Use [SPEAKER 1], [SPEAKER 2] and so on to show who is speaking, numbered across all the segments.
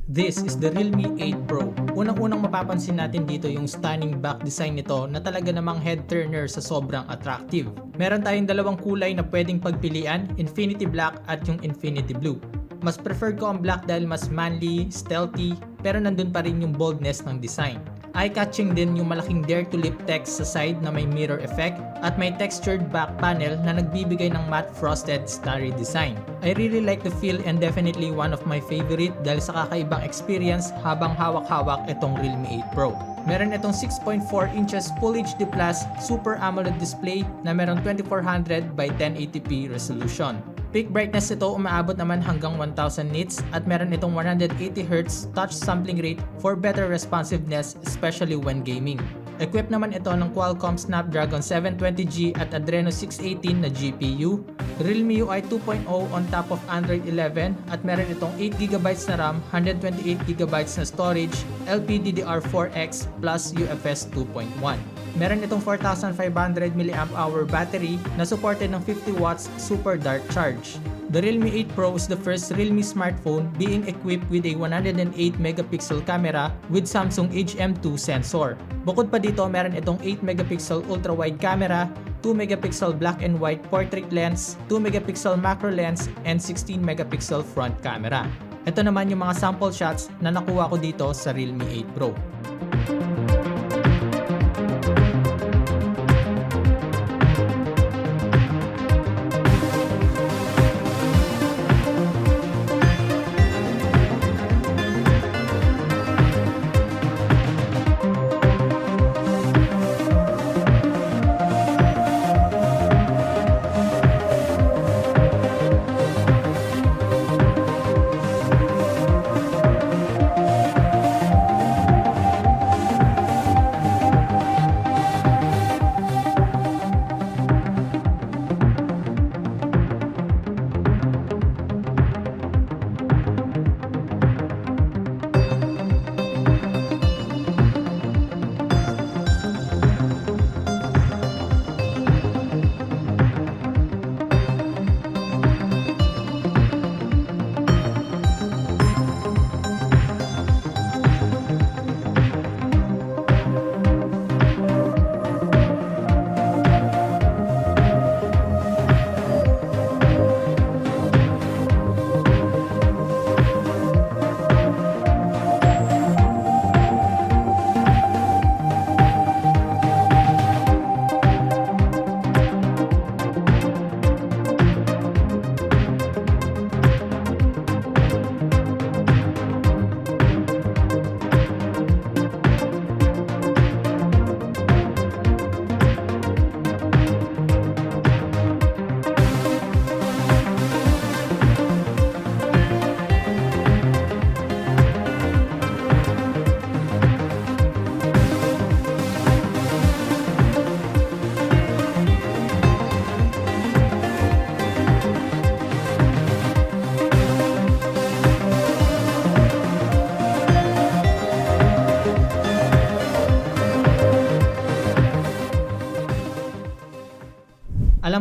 [SPEAKER 1] This is the Realme 8 Pro. Unang-unang mapapansin natin dito yung stunning back design nito na talaga namang head turner sa sobrang attractive. Meron tayong dalawang kulay na pwedeng pagpilian, Infinity Black at yung Infinity Blue. Mas preferred ko ang black dahil mas manly, stealthy, pero nandun pa rin yung boldness ng design. Eye-catching din yung malaking dare to lip text sa side na may mirror effect at may textured back panel na nagbibigay ng matte frosted starry design. I really like the feel and definitely one of my favorite dahil sa kakaibang experience habang hawak-hawak itong Realme 8 Pro. Meron itong 6.4 inches Full HD Plus Super AMOLED display na meron 2400 by 1080p resolution. Peak brightness ito umaabot naman hanggang 1000 nits at meron itong 180Hz touch sampling rate for better responsiveness especially when gaming. Equipped naman ito ng Qualcomm Snapdragon 720G at Adreno 618 na GPU, Realme UI 2.0 on top of Android 11 at meron itong 8GB na RAM, 128GB na storage, LPDDR4X plus UFS 2.1. Meron itong 4500 mAh battery na supported ng 50 watts super dark charge. The Realme 8 Pro is the first Realme smartphone being equipped with a 108MP camera with Samsung HM2 sensor. Bukod pa dito, meron itong 8MP ultra-wide camera, 2MP black and white portrait lens, 2MP macro lens, and 16MP front camera. Ito naman yung mga sample shots na nakuha ko dito sa Realme 8 Pro.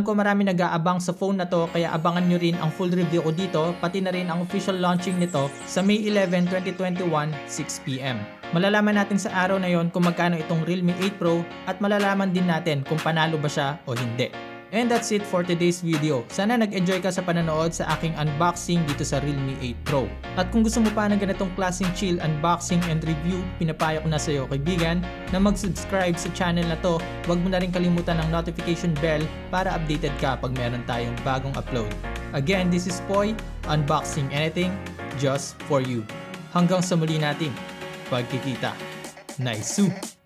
[SPEAKER 1] Alam ko marami nag-aabang sa phone na to, kaya abangan nyo rin ang full review ko dito, pati na rin ang official launching nito sa May 11, 2021, 6pm. Malalaman natin sa araw na yon kung magkano itong Realme 8 Pro at malalaman din natin kung panalo ba siya o hindi. And that's it for today's video. Sana nag-enjoy ka sa panonood sa aking unboxing dito sa Realme 8 Pro. At kung gusto mo pa ng ganitong klaseng chill unboxing and review, pinapayo ko na sa iyo kaibigan na mag-subscribe sa channel na to. Huwag mo na rin kalimutan ang notification bell para updated ka pag meron tayong bagong upload. Again, this is Poy, unboxing anything just for you. Hanggang sa muli nating pagkikita. Nice!